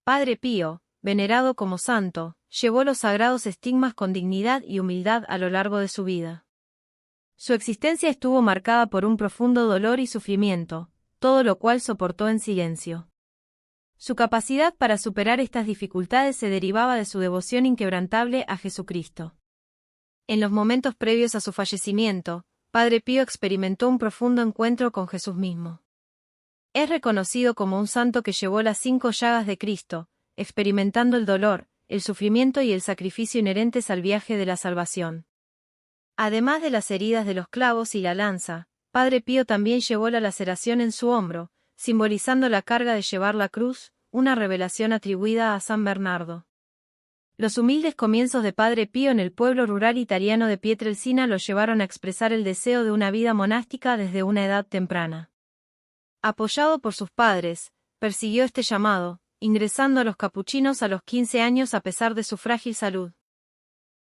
Padre Pío, venerado como santo, llevó los sagrados estigmas con dignidad y humildad a lo largo de su vida. Su existencia estuvo marcada por un profundo dolor y sufrimiento, todo lo cual soportó en silencio. Su capacidad para superar estas dificultades se derivaba de su devoción inquebrantable a Jesucristo. En los momentos previos a su fallecimiento, Padre Pío experimentó un profundo encuentro con Jesús mismo. Es reconocido como un santo que llevó las 5 llagas de Cristo, experimentando el dolor, el sufrimiento y el sacrificio inherentes al viaje de la salvación. Además de las heridas de los clavos y la lanza, Padre Pío también llevó la laceración en su hombro, simbolizando la carga de llevar la cruz, una revelación atribuida a San Bernardo. Los humildes comienzos de Padre Pío en el pueblo rural italiano de Pietrelcina lo llevaron a expresar el deseo de una vida monástica desde una edad temprana. Apoyado por sus padres, persiguió este llamado, ingresando a los capuchinos a los 15 años a pesar de su frágil salud.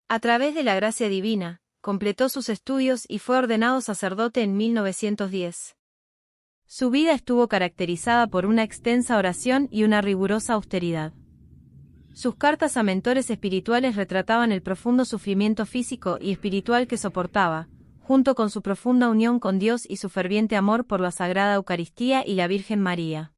A través de la gracia divina, completó sus estudios y fue ordenado sacerdote en 1910. Su vida estuvo caracterizada por una extensa oración y una rigurosa austeridad. Sus cartas a mentores espirituales retrataban el profundo sufrimiento físico y espiritual que soportaba, junto con su profunda unión con Dios y su ferviente amor por la Sagrada Eucaristía y la Virgen María.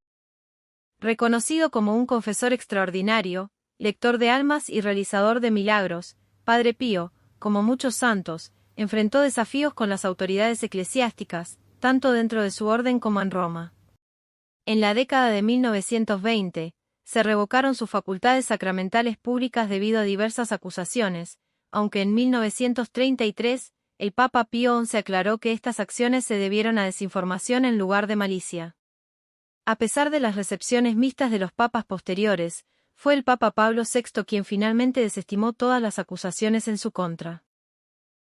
Reconocido como un confesor extraordinario, lector de almas y realizador de milagros, Padre Pío, como muchos santos, enfrentó desafíos con las autoridades eclesiásticas, tanto dentro de su orden como en Roma. En la década de 1920, se revocaron sus facultades sacramentales públicas debido a diversas acusaciones, aunque en 1933, el Papa Pío XI aclaró que estas acciones se debieron a desinformación en lugar de malicia. A pesar de las recepciones mixtas de los papas posteriores, fue el Papa Pablo VI quien finalmente desestimó todas las acusaciones en su contra.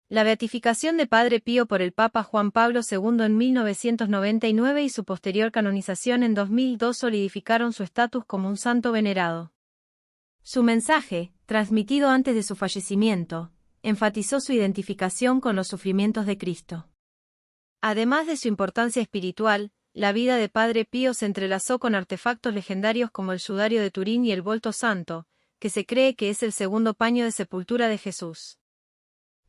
La beatificación de Padre Pío por el Papa Juan Pablo II en 1999 y su posterior canonización en 2002 solidificaron su estatus como un santo venerado. Su mensaje, transmitido antes de su fallecimiento, enfatizó su identificación con los sufrimientos de Cristo. Además de su importancia espiritual, la vida de Padre Pío se entrelazó con artefactos legendarios como el sudario de Turín y el volto santo, que se cree que es el segundo paño de sepultura de Jesús.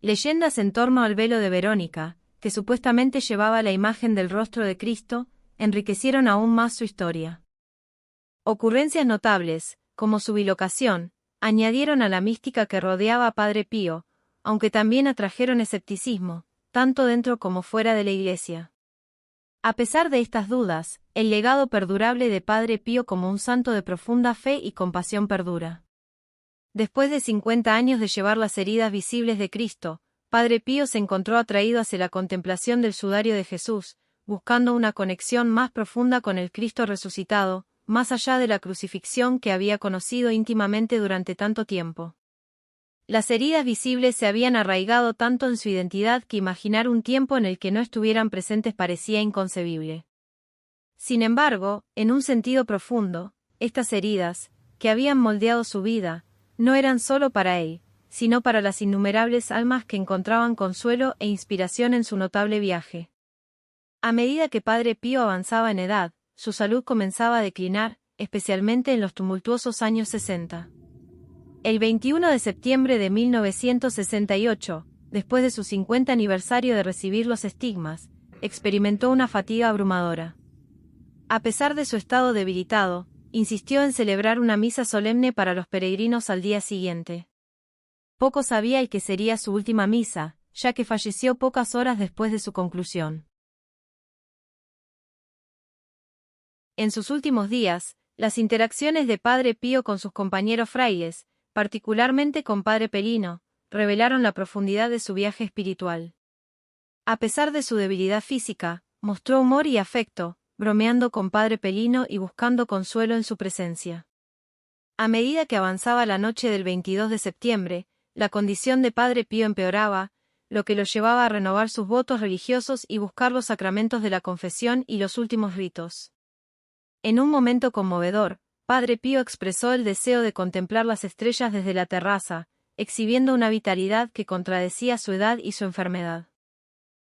Leyendas en torno al velo de Verónica, que supuestamente llevaba la imagen del rostro de Cristo, enriquecieron aún más su historia. Ocurrencias notables, como su bilocación, añadieron a la mística que rodeaba a Padre Pío, aunque también atrajeron escepticismo, tanto dentro como fuera de la Iglesia. A pesar de estas dudas, el legado perdurable de Padre Pío como un santo de profunda fe y compasión perdura. Después de 50 años de llevar las heridas visibles de Cristo, Padre Pío se encontró atraído hacia la contemplación del sudario de Jesús, buscando una conexión más profunda con el Cristo resucitado, más allá de la crucifixión que había conocido íntimamente durante tanto tiempo. Las heridas visibles se habían arraigado tanto en su identidad que imaginar un tiempo en el que no estuvieran presentes parecía inconcebible. Sin embargo, en un sentido profundo, estas heridas, que habían moldeado su vida, no eran solo para él, sino para las innumerables almas que encontraban consuelo e inspiración en su notable viaje. A medida que Padre Pío avanzaba en edad, su salud comenzaba a declinar, especialmente en los tumultuosos años 60. El 21 de septiembre de 1968, después de su 50 aniversario de recibir los estigmas, experimentó una fatiga abrumadora. A pesar de su estado debilitado, insistió en celebrar una misa solemne para los peregrinos al día siguiente. Poco sabía el que sería su última misa, ya que falleció pocas horas después de su conclusión. En sus últimos días, las interacciones de Padre Pío con sus compañeros frailes, particularmente con Padre Pelino, revelaron la profundidad de su viaje espiritual. A pesar de su debilidad física, mostró humor y afecto, bromeando con Padre Pelino y buscando consuelo en su presencia. A medida que avanzaba la noche del 22 de septiembre, la condición de Padre Pío empeoraba, lo que lo llevaba a renovar sus votos religiosos y buscar los sacramentos de la confesión y los últimos ritos. En un momento conmovedor, Padre Pío expresó el deseo de contemplar las estrellas desde la terraza, exhibiendo una vitalidad que contradecía su edad y su enfermedad.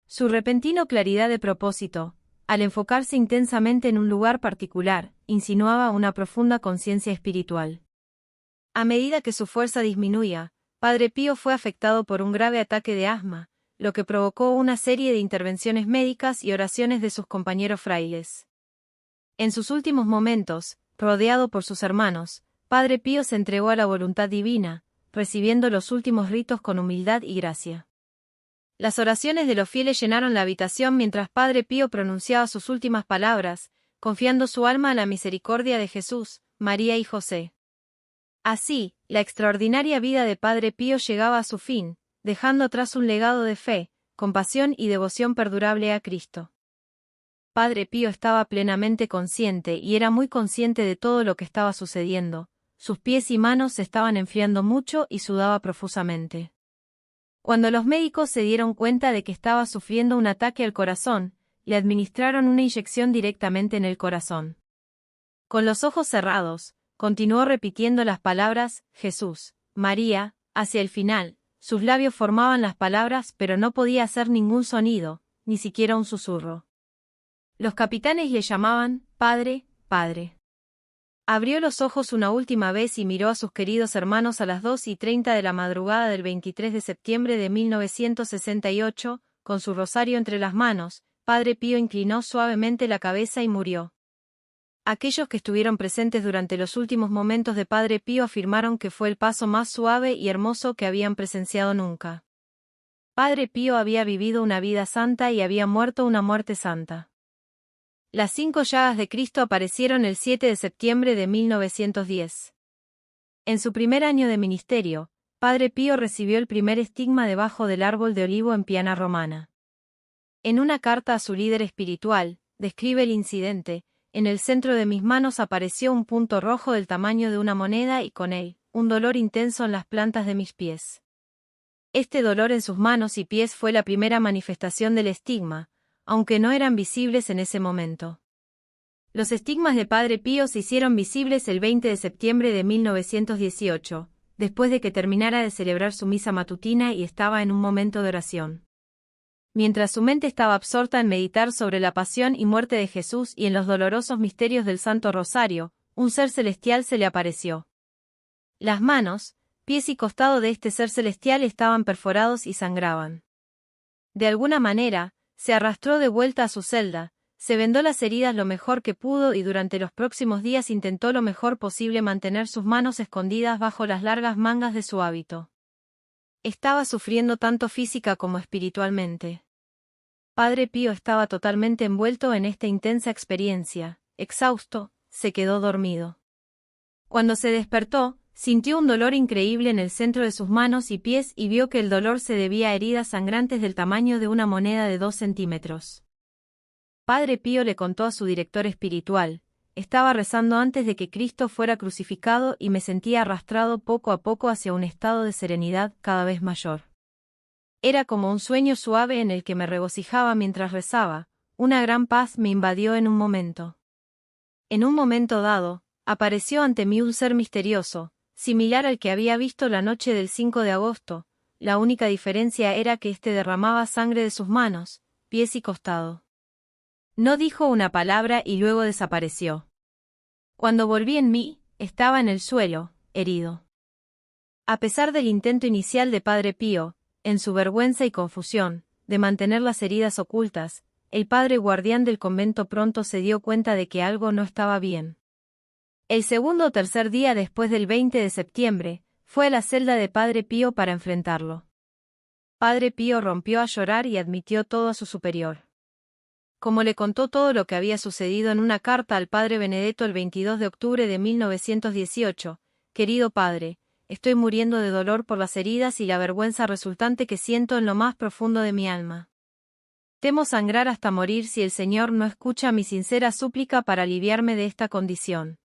Su repentino claridad de propósito, al enfocarse intensamente en un lugar particular, insinuaba una profunda conciencia espiritual. A medida que su fuerza disminuía, Padre Pío fue afectado por un grave ataque de asma, lo que provocó una serie de intervenciones médicas y oraciones de sus compañeros frailes. En sus últimos momentos, rodeado por sus hermanos, Padre Pío se entregó a la voluntad divina, recibiendo los últimos ritos con humildad y gracia. Las oraciones de los fieles llenaron la habitación mientras Padre Pío pronunciaba sus últimas palabras, confiando su alma a la misericordia de Jesús, María y José. Así, la extraordinaria vida de Padre Pío llegaba a su fin, dejando atrás un legado de fe, compasión y devoción perdurable a Cristo. Padre Pío estaba plenamente consciente y era muy consciente de todo lo que estaba sucediendo. Sus pies y manos se estaban enfriando mucho y sudaba profusamente. Cuando los médicos se dieron cuenta de que estaba sufriendo un ataque al corazón, le administraron una inyección directamente en el corazón. Con los ojos cerrados, continuó repitiendo las palabras, Jesús, María, hacia el final, sus labios formaban las palabras pero no podía hacer ningún sonido, ni siquiera un susurro. Los capitanes le llamaban, Padre, Padre. Abrió los ojos una última vez y miró a sus queridos hermanos a las 2:30 de la madrugada del 23 de septiembre de 1968, con su rosario entre las manos. Padre Pío inclinó suavemente la cabeza y murió. Aquellos que estuvieron presentes durante los últimos momentos de Padre Pío afirmaron que fue el paso más suave y hermoso que habían presenciado nunca. Padre Pío había vivido una vida santa y había muerto una muerte santa. Las 5 llagas de Cristo aparecieron el 7 de septiembre de 1910. En su primer año de ministerio, Padre Pío recibió el primer estigma debajo del árbol de olivo en Piana Romana. En una carta a su líder espiritual, describe el incidente: en el centro de mis manos apareció un punto rojo del tamaño de una moneda y con él, un dolor intenso en las plantas de mis pies. Este dolor en sus manos y pies fue la primera manifestación del estigma, aunque no eran visibles en ese momento. Los estigmas de Padre Pío se hicieron visibles el 20 de septiembre de 1918, después de que terminara de celebrar su misa matutina y estaba en un momento de oración. Mientras su mente estaba absorta en meditar sobre la pasión y muerte de Jesús y en los dolorosos misterios del Santo Rosario, un ser celestial se le apareció. Las manos, pies y costado de este ser celestial estaban perforados y sangraban. De alguna manera, se arrastró de vuelta a su celda, se vendó las heridas lo mejor que pudo y durante los próximos días intentó lo mejor posible mantener sus manos escondidas bajo las largas mangas de su hábito. Estaba sufriendo tanto física como espiritualmente. Padre Pío estaba totalmente envuelto en esta intensa experiencia. Exhausto, se quedó dormido. Cuando se despertó, sintió un dolor increíble en el centro de sus manos y pies y vio que el dolor se debía a heridas sangrantes del tamaño de una moneda de 2 centímetros. Padre Pío le contó a su director espiritual: estaba rezando antes de que Cristo fuera crucificado y me sentía arrastrado poco a poco hacia un estado de serenidad cada vez mayor. Era como un sueño suave en el que me regocijaba mientras rezaba, una gran paz me invadió en un momento. En un momento dado, apareció ante mí un ser misterioso, similar al que había visto la noche del 5 de agosto, la única diferencia era que éste derramaba sangre de sus manos, pies y costado. No dijo una palabra y luego desapareció. Cuando volví en mí, estaba en el suelo, herido. A pesar del intento inicial de Padre Pío, en su vergüenza y confusión, de mantener las heridas ocultas, el padre guardián del convento pronto se dio cuenta de que algo no estaba bien. El segundo o tercer día después del 20 de septiembre, fue a la celda de Padre Pío para enfrentarlo. Padre Pío rompió a llorar y admitió todo a su superior. Como le contó todo lo que había sucedido en una carta al padre Benedetto el 22 de octubre de 1918, querido padre, estoy muriendo de dolor por las heridas y la vergüenza resultante que siento en lo más profundo de mi alma. Temo sangrar hasta morir si el Señor no escucha mi sincera súplica para aliviarme de esta condición.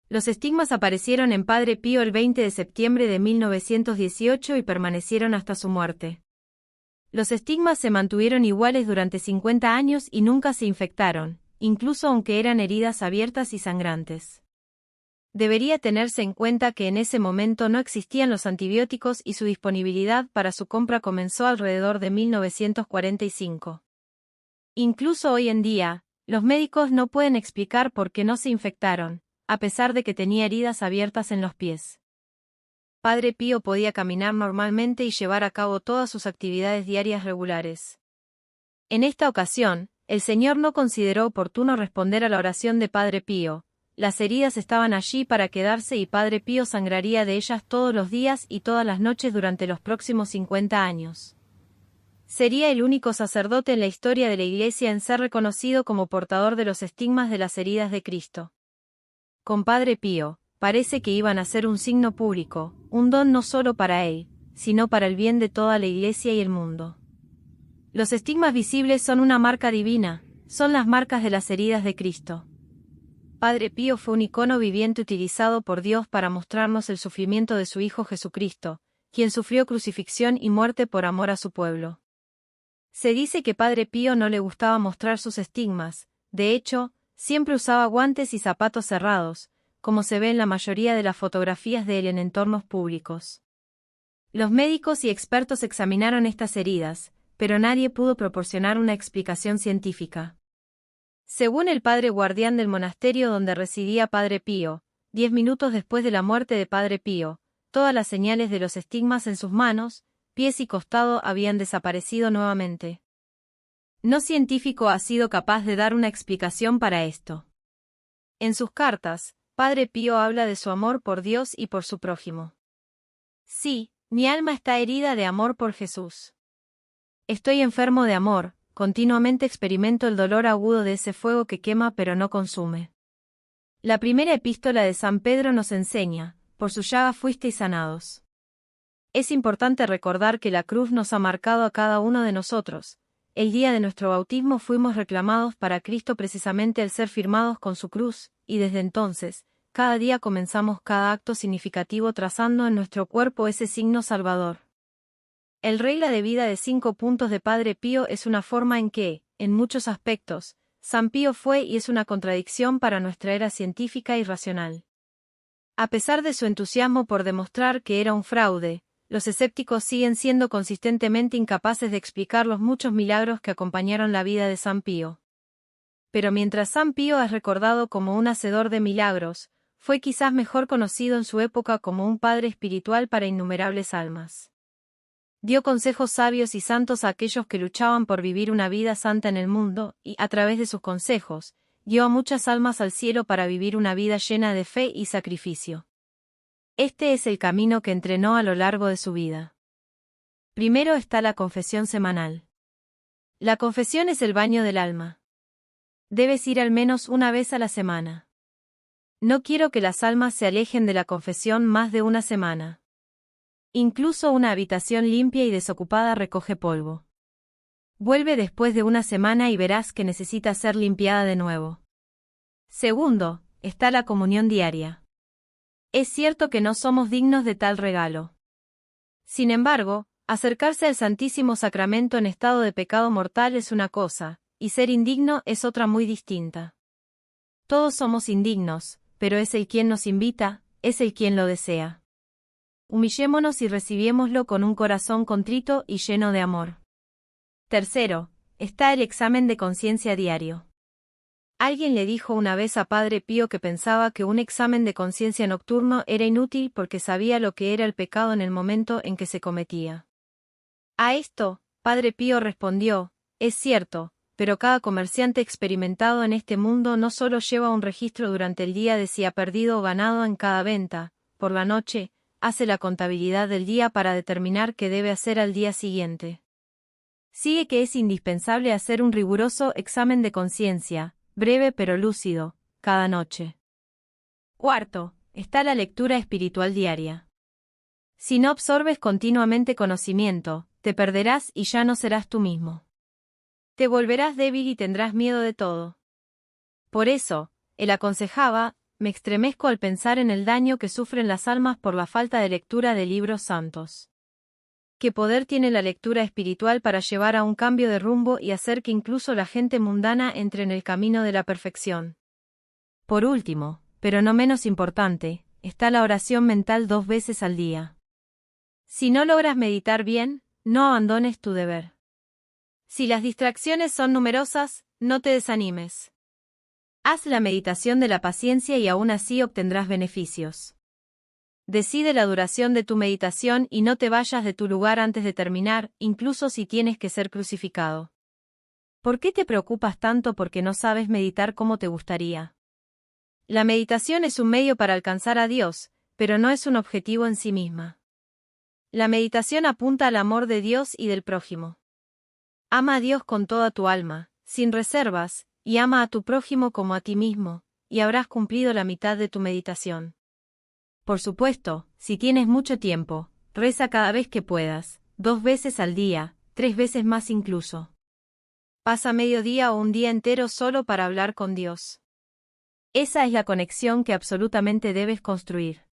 Los estigmas aparecieron en Padre Pío el 20 de septiembre de 1918 y permanecieron hasta su muerte. Los estigmas se mantuvieron iguales durante 50 años y nunca se infectaron, incluso aunque eran heridas abiertas y sangrantes. Debería tenerse en cuenta que en ese momento no existían los antibióticos y su disponibilidad para su compra comenzó alrededor de 1945. Incluso hoy en día, los médicos no pueden explicar por qué no se infectaron, a pesar de que tenía heridas abiertas en los pies. Padre Pío podía caminar normalmente y llevar a cabo todas sus actividades diarias regulares. En esta ocasión, el Señor no consideró oportuno responder a la oración de Padre Pío. Las heridas estaban allí para quedarse y Padre Pío sangraría de ellas todos los días y todas las noches durante los próximos 50 años. Sería el único sacerdote en la historia de la Iglesia en ser reconocido como portador de los estigmas de las heridas de Cristo. Con Padre Pío, parece que iban a ser un signo público, un don no solo para él, sino para el bien de toda la Iglesia y el mundo. Los estigmas visibles son una marca divina, son las marcas de las heridas de Cristo. Padre Pío fue un icono viviente utilizado por Dios para mostrarnos el sufrimiento de su Hijo Jesucristo, quien sufrió crucifixión y muerte por amor a su pueblo. Se dice que Padre Pío no le gustaba mostrar sus estigmas, de hecho, siempre usaba guantes y zapatos cerrados, como se ve en la mayoría de las fotografías de él en entornos públicos. Los médicos y expertos examinaron estas heridas, pero nadie pudo proporcionar una explicación científica. Según el padre guardián del monasterio donde residía Padre Pío, 10 minutos después de la muerte de Padre Pío, todas las señales de los estigmas en sus manos, pies y costado habían desaparecido nuevamente. No científico ha sido capaz de dar una explicación para esto. En sus cartas, Padre Pío habla de su amor por Dios y por su prójimo. Sí, mi alma está herida de amor por Jesús. Estoy enfermo de amor, continuamente experimento el dolor agudo de ese fuego que quema pero no consume. La primera epístola de San Pedro nos enseña, por su llaga fuisteis sanados. Es importante recordar que la cruz nos ha marcado a cada uno de nosotros. El día de nuestro bautismo fuimos reclamados para Cristo precisamente al ser firmados con su cruz, y desde entonces, cada día comenzamos cada acto significativo trazando en nuestro cuerpo ese signo salvador. El regla de vida de 5 puntos de Padre Pío es una forma en que, en muchos aspectos, San Pío fue y es una contradicción para nuestra era científica y racional. A pesar de su entusiasmo por demostrar que era un fraude, los escépticos siguen siendo consistentemente incapaces de explicar los muchos milagros que acompañaron la vida de San Pío. Pero mientras San Pío es recordado como un hacedor de milagros, fue quizás mejor conocido en su época como un padre espiritual para innumerables almas. Dio consejos sabios y santos a aquellos que luchaban por vivir una vida santa en el mundo, y, a través de sus consejos, guió a muchas almas al cielo para vivir una vida llena de fe y sacrificio. Este es el camino que entrenó a lo largo de su vida. Primero está la confesión semanal. La confesión es el baño del alma. Debes ir al menos una vez a la semana. No quiero que las almas se alejen de la confesión más de una semana. Incluso una habitación limpia y desocupada recoge polvo. Vuelve después de una semana y verás que necesita ser limpiada de nuevo. Segundo, está la comunión diaria. Es cierto que no somos dignos de tal regalo. Sin embargo, acercarse al Santísimo Sacramento en estado de pecado mortal es una cosa, y ser indigno es otra muy distinta. Todos somos indignos, pero es el quien nos invita, es el quien lo desea. Humillémonos y recibámoslo con un corazón contrito y lleno de amor. Tercero, está el examen de conciencia diario. Alguien le dijo una vez a Padre Pío que pensaba que un examen de conciencia nocturno era inútil porque sabía lo que era el pecado en el momento en que se cometía. A esto, Padre Pío respondió, es cierto, pero cada comerciante experimentado en este mundo no solo lleva un registro durante el día de si ha perdido o ganado en cada venta, por la noche, hace la contabilidad del día para determinar qué debe hacer al día siguiente. Sigue que es indispensable hacer un riguroso examen de conciencia, breve pero lúcido, cada noche. Cuarto, está la lectura espiritual diaria. Si no absorbes continuamente conocimiento, te perderás y ya no serás tú mismo. Te volverás débil y tendrás miedo de todo. Por eso, él aconsejaba, me estremezco al pensar en el daño que sufren las almas por la falta de lectura de libros santos. ¿Qué poder tiene la lectura espiritual para llevar a un cambio de rumbo y hacer que incluso la gente mundana entre en el camino de la perfección? Por último, pero no menos importante, está la oración mental 2 veces al día. Si no logras meditar bien, no abandones tu deber. Si las distracciones son numerosas, no te desanimes. Haz la meditación de la paciencia y aún así obtendrás beneficios. Decide la duración de tu meditación y no te vayas de tu lugar antes de terminar, incluso si tienes que ser crucificado. ¿Por qué te preocupas tanto porque no sabes meditar como te gustaría? La meditación es un medio para alcanzar a Dios, pero no es un objetivo en sí misma. La meditación apunta al amor de Dios y del prójimo. Ama a Dios con toda tu alma, sin reservas, y ama a tu prójimo como a ti mismo, y habrás cumplido la mitad de tu meditación. Por supuesto, si tienes mucho tiempo, reza cada vez que puedas, 2 veces al día, 3 veces más incluso. Pasa medio día o un día entero solo para hablar con Dios. Esa es la conexión que absolutamente debes construir.